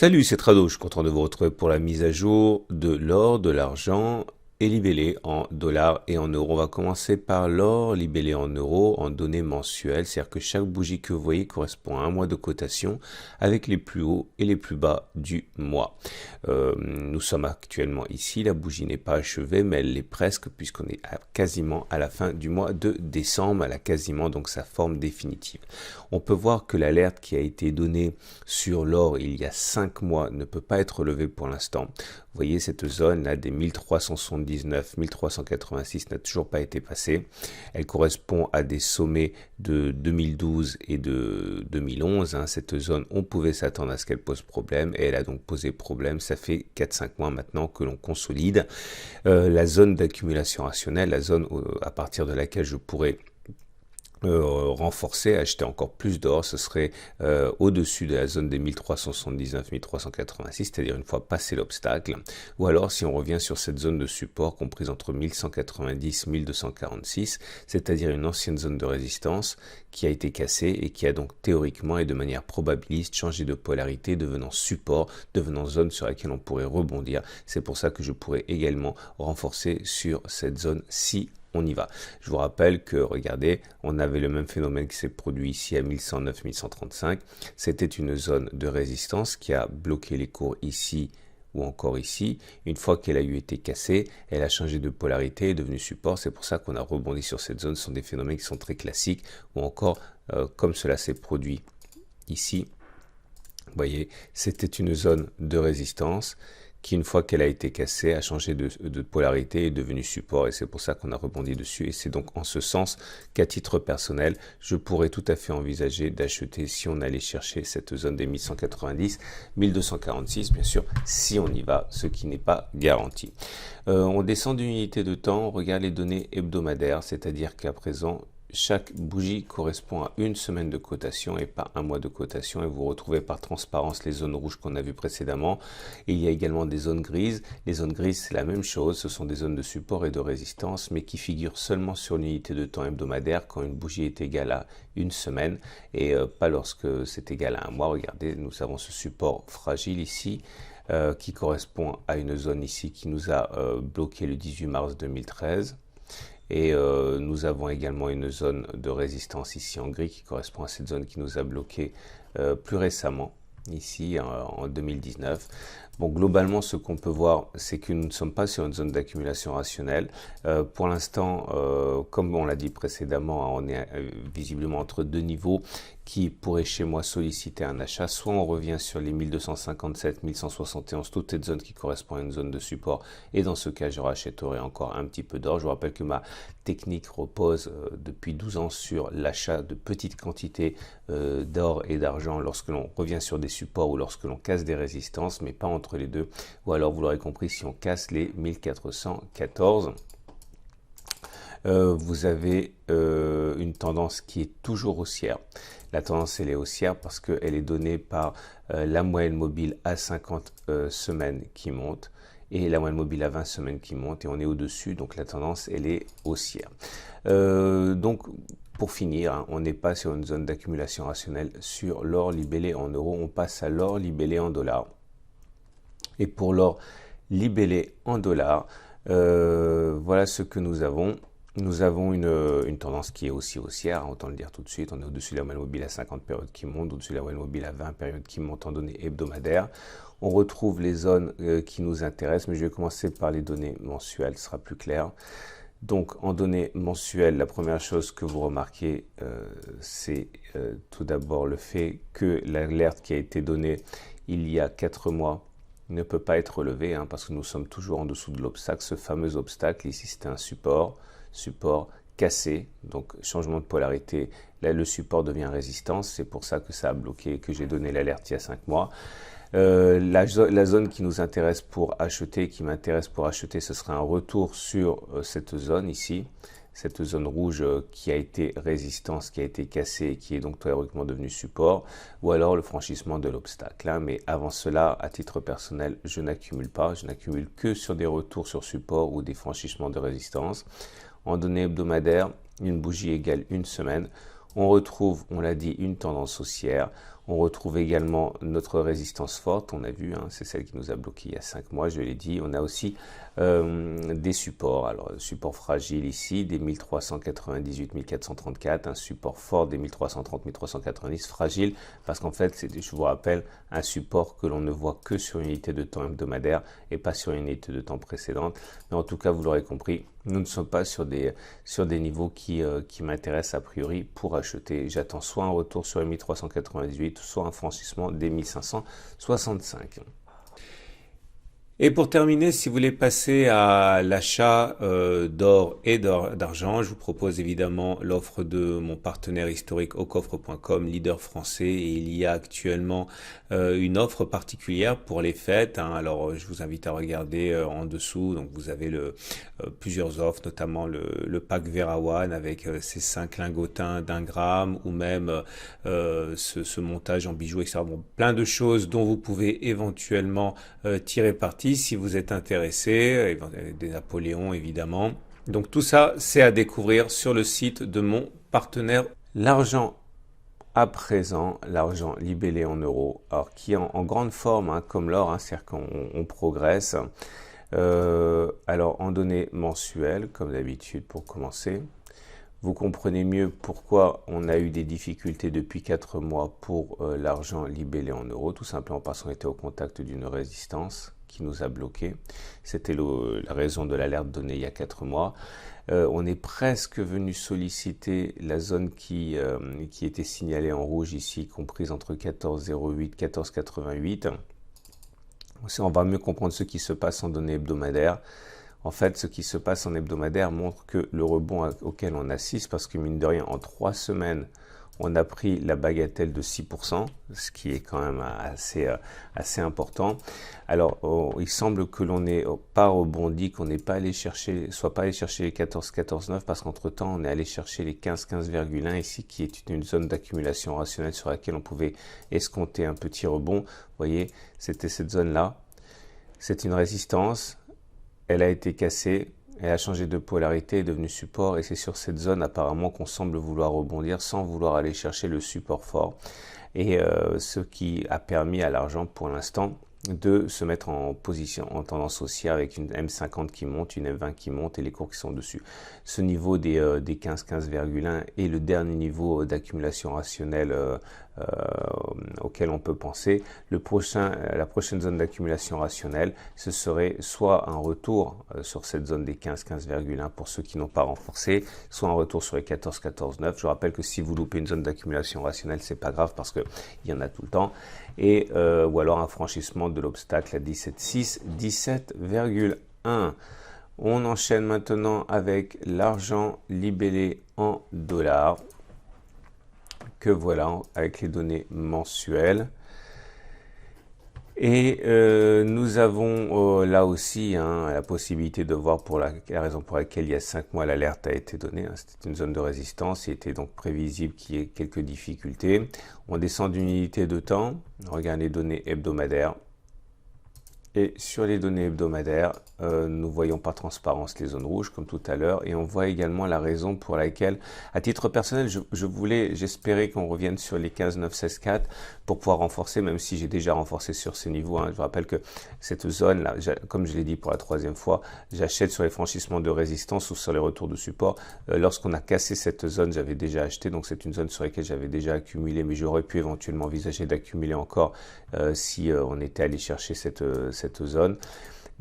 Salut, c'est Trado, je suis content de vous retrouver pour la mise à jour de l'or, de l'argent et libellé en dollars et en euros. On va commencer par l'or libellé en euros en données mensuelles, c'est-à-dire que chaque bougie que vous voyez correspond à un mois de cotation avec les plus hauts et les plus bas du mois. Nous sommes actuellement ici, la bougie n'est pas achevée, mais elle l'est presque puisqu'on est quasiment à la fin du mois de décembre, elle a quasiment donc sa forme définitive. On peut voir que l'alerte qui a été donnée sur l'or il y a 5 mois ne peut pas être levée pour l'instant. Vous voyez cette zone là des 1379, 1386 n'a toujours pas été passée. Elle correspond à des sommets de 2012 et de 2011. Cette zone, on pouvait s'attendre à ce qu'elle pose problème et elle a donc posé problème. Ça fait 4-5 mois maintenant que l'on consolide. La zone d'accumulation rationnelle, la zone à partir de laquelle je pourrais renforcer, acheter encore plus d'or, ce serait au-dessus de la zone des 1379-1386, c'est-à-dire une fois passé l'obstacle, ou alors si on revient sur cette zone de support comprise entre 1190-1246, c'est-à-dire une ancienne zone de résistance qui a été cassée et qui a donc théoriquement et de manière probabiliste changé de polarité, devenant support, devenant zone sur laquelle on pourrait rebondir. C'est pour ça que je pourrais également renforcer sur cette zone-ci. On y va. Je vous rappelle que, regardez, on avait le même phénomène qui s'est produit ici à 1109-1135. C'était une zone de résistance qui a bloqué les cours ici ou encore ici. Une fois qu'elle a eu été cassée, elle a changé de polarité et est devenue support. C'est pour ça qu'on a rebondi sur cette zone. Ce sont des phénomènes qui sont très classiques ou encore comme cela s'est produit ici. Vous voyez, c'était une zone de résistance qui, une fois qu'elle a été cassée, a changé de polarité et est devenue support. Et c'est pour ça qu'on a rebondi dessus. Et c'est donc en ce sens qu'à titre personnel, je pourrais tout à fait envisager d'acheter si on allait chercher cette zone des 1190, 1246, bien sûr, si on y va, ce qui n'est pas garanti. On descend d'une unité de temps, on regarde les données hebdomadaires, c'est-à-dire qu'à présent, chaque bougie correspond à une semaine de cotation et pas un mois de cotation, et vous retrouvez par transparence les zones rouges qu'on a vues précédemment. Et il y a également des zones grises. Les zones grises, c'est la même chose, ce sont des zones de support et de résistance, mais qui figurent seulement sur l'unité de temps hebdomadaire quand une bougie est égale à une semaine et pas lorsque c'est égal à un mois. Regardez, nous avons ce support fragile ici qui correspond à une zone ici qui nous a bloqué le 18 mars 2013. Et nous avons également une zone de résistance ici en gris qui correspond à cette zone qui nous a bloqué plus récemment, ici en 2019. Bon, globalement, ce qu'on peut voir, c'est que nous ne sommes pas sur une zone d'accumulation rationnelle. Pour l'instant, comme on l'a dit précédemment, on est visiblement entre deux niveaux qui pourraient chez moi solliciter un achat. Soit on revient sur les 1257, 1171, toute cette zone qui correspond à une zone de support. Et dans ce cas, je rachèterai encore un petit peu d'or. Je vous rappelle que ma technique repose depuis 12 ans sur l'achat de petites quantités d'or et d'argent lorsque l'on revient sur des supports ou lorsque l'on casse des résistances, mais pas entre les deux. Ou alors, vous l'aurez compris, si on casse les 1414, vous avez une tendance qui est toujours haussière. La tendance, elle est haussière parce qu'elle est donnée par la moyenne mobile à 50 semaines qui monte et la moyenne mobile à 20 semaines qui monte, et on est au-dessus, donc la tendance, elle est haussière. Donc, pour finir, on n'est pas sur une zone d'accumulation rationnelle sur l'or libellé en euros, on passe à l'or libellé en dollars. Et pour l'or libellé en dollars, voilà ce que nous avons. Nous avons une tendance qui est aussi haussière, autant le dire tout de suite. On est au-dessus de la moyenne mobile à 50 périodes qui monte, au-dessus de la moyenne mobile à 20 périodes qui monte en données hebdomadaires. On retrouve les zones qui nous intéressent, mais je vais commencer par les données mensuelles, ce sera plus clair. Donc en données mensuelles, la première chose que vous remarquez, c'est tout d'abord le fait que l'alerte qui a été donnée il y a 4 mois ne peut pas être relevé parce que nous sommes toujours en dessous de l'obstacle. Ce fameux obstacle, ici c'était un support cassé, donc changement de polarité. Là, le support devient résistance, c'est pour ça que ça a bloqué et que j'ai donné l'alerte il y a 5 mois. La zone qui nous intéresse pour acheter, qui m'intéresse pour acheter, ce sera un retour sur cette zone ici, cette zone rouge qui a été résistance, qui a été cassée et qui est donc théoriquement devenue support, ou alors le franchissement de l'obstacle. Mais avant cela, à titre personnel, je n'accumule pas, je n'accumule que sur des retours sur support ou des franchissements de résistance. En données hebdomadaires, une bougie égale une semaine. On retrouve, on l'a dit, une tendance haussière. On retrouve également notre résistance forte, on a vu, hein, c'est celle qui nous a bloqué il y a 5 mois, je l'ai dit. On a aussi des supports, alors support fragile ici, des 1398, 1434, un support fort des 1330, 1390, fragile, parce qu'en fait, je vous rappelle, un support que l'on ne voit que sur une unité de temps hebdomadaire et pas sur une unité de temps précédente. Mais en tout cas, vous l'aurez compris, nous ne sommes pas sur des niveaux qui m'intéressent a priori pour acheter. J'attends soit un retour sur les 1398, soit un franchissement des 1565. Et pour terminer, si vous voulez passer à l'achat d'or et d'argent, je vous propose évidemment l'offre de mon partenaire historique aucoffre.com, leader français. Et il y a actuellement une offre particulière pour les fêtes. Hein. Alors, je vous invite à regarder en dessous. Donc, vous avez plusieurs offres, notamment le pack Vera One avec ces 5 lingotins d'1 gramme ou même ce montage en bijoux, etc. Bon, plein de choses dont vous pouvez éventuellement tirer parti si vous êtes intéressé, des Napoléons évidemment. Donc tout ça, c'est à découvrir sur le site de mon partenaire. L'argent à présent, l'argent libellé en euros, alors qui est en grande forme, hein, comme l'or, hein, c'est-à-dire qu'on progresse. Alors en données mensuelles, comme d'habitude pour commencer. Vous comprenez mieux pourquoi on a eu des difficultés depuis 4 mois pour l'argent libellé en euros, tout simplement parce qu'on était au contact d'une résistance qui nous a bloqué. C'était la raison de l'alerte donnée il y a 4 mois. On est presque venu solliciter la zone qui était signalée en rouge ici, comprise entre 14,08 et 14,88. On va mieux comprendre ce qui se passe en données hebdomadaires. En fait, ce qui se passe en hebdomadaire montre que le rebond auquel on assiste, parce que mine de rien, en 3 semaines, on a pris la bagatelle de 6%, ce qui est quand même assez important. Alors, il semble que l'on n'ait pas rebondi, qu'on n'ait pas allé chercher, soit pas allé chercher les 14,9, parce qu'entre-temps, on est allé chercher les 15,1 ici, qui est une zone d'accumulation rationnelle sur laquelle on pouvait escompter un petit rebond. Vous voyez, c'était cette zone-là. C'est une résistance. Elle a été cassée, elle a changé de polarité, est devenue support et c'est sur cette zone apparemment qu'on semble vouloir rebondir sans vouloir aller chercher le support fort. Et ce qui a permis à l'argent pour l'instant de se mettre en position, en tendance haussière avec une M50 qui monte, une M20 qui monte et les cours qui sont dessus. Ce niveau des 15,1 est le dernier niveau d'accumulation rationnelle auquel on peut penser. La prochaine zone d'accumulation rationnelle, ce serait soit un retour sur cette zone des 15,1 pour ceux qui n'ont pas renforcé, soit un retour sur les 14,9. Je rappelle que si vous loupez une zone d'accumulation rationnelle, c'est pas grave parce que il y en a tout le temps. Et ou alors un franchissement de l'obstacle à 17,6, 17,1. On enchaîne maintenant avec l'argent libellé en dollars, que voilà, avec les données mensuelles. Et nous avons là aussi la possibilité de voir pour la raison pour laquelle il y a 5 mois l'alerte a été donnée. Hein, c'était une zone de résistance, il était donc prévisible qu'il y ait quelques difficultés. On descend d'une unité de temps, on regarde les données hebdomadaires. Et sur les données hebdomadaires, nous voyons par transparence les zones rouges comme tout à l'heure et on voit également la raison pour laquelle, à titre personnel, j'espérais qu'on revienne sur les 15, 9, 16, 4 pour pouvoir renforcer, même si j'ai déjà renforcé sur ces niveaux. Hein. Je vous rappelle que cette zone-là, comme je l'ai dit pour la 3e fois, j'achète sur les franchissements de résistance ou sur les retours de support. Lorsqu'on a cassé cette zone, j'avais déjà acheté, donc c'est une zone sur laquelle j'avais déjà accumulé, mais j'aurais pu éventuellement envisager d'accumuler encore si on était allé chercher cette zone.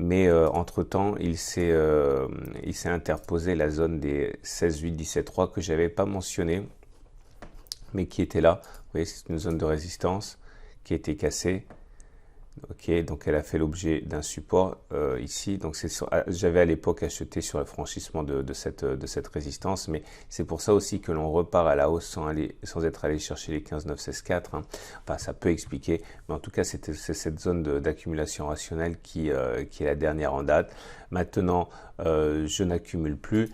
Mais entre-temps, il s'est interposé la zone des 16,8, 17,3 que j'avais pas mentionné, mais qui était là. Vous voyez, c'est une zone de résistance qui a été cassée. Ok, donc elle a fait l'objet d'un support ici. Donc j'avais à l'époque acheté sur le franchissement de cette résistance, mais c'est pour ça aussi que l'on repart à la hausse sans être allé chercher les 15, 9, 16, 4. Hein. Enfin, ça peut expliquer, mais en tout cas, c'est cette zone d'accumulation rationnelle qui est la dernière en date. Maintenant, je n'accumule plus.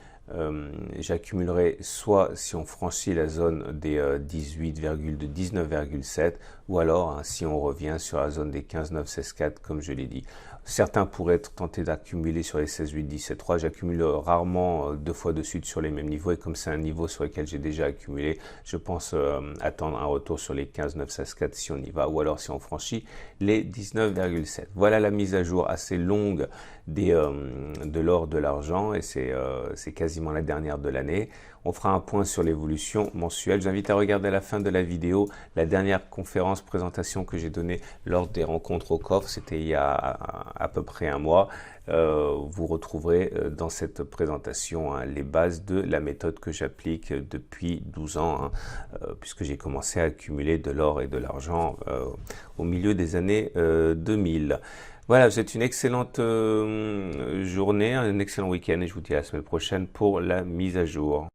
J'accumulerai soit si on franchit la zone des 18,2, 19,7 ou alors si on revient sur la zone des 15, 9, 16, 4 comme je l'ai dit. Certains pourraient être tentés d'accumuler sur les 16, 8, 17, 3. J'accumule rarement deux fois de suite sur les mêmes niveaux. Et comme c'est un niveau sur lequel j'ai déjà accumulé, je pense attendre un retour sur les 15, 9, 16, 4 si on y va. Ou alors si on franchit les 19,7. Voilà la mise à jour assez longue de l'or, de l'argent. Et c'est quasiment la dernière de l'année. On fera un point sur l'évolution mensuelle. J'invite à regarder à la fin de la vidéo la dernière conférence, présentation que j'ai donnée lors des rencontres au coffre. C'était il y a à peu près un mois. Vous retrouverez dans cette présentation les bases de la méthode que j'applique depuis 12 ans, puisque j'ai commencé à accumuler de l'or et de l'argent au milieu des années 2000. Voilà, vous êtes une excellente journée, un excellent week-end et je vous dis à la semaine prochaine pour la mise à jour.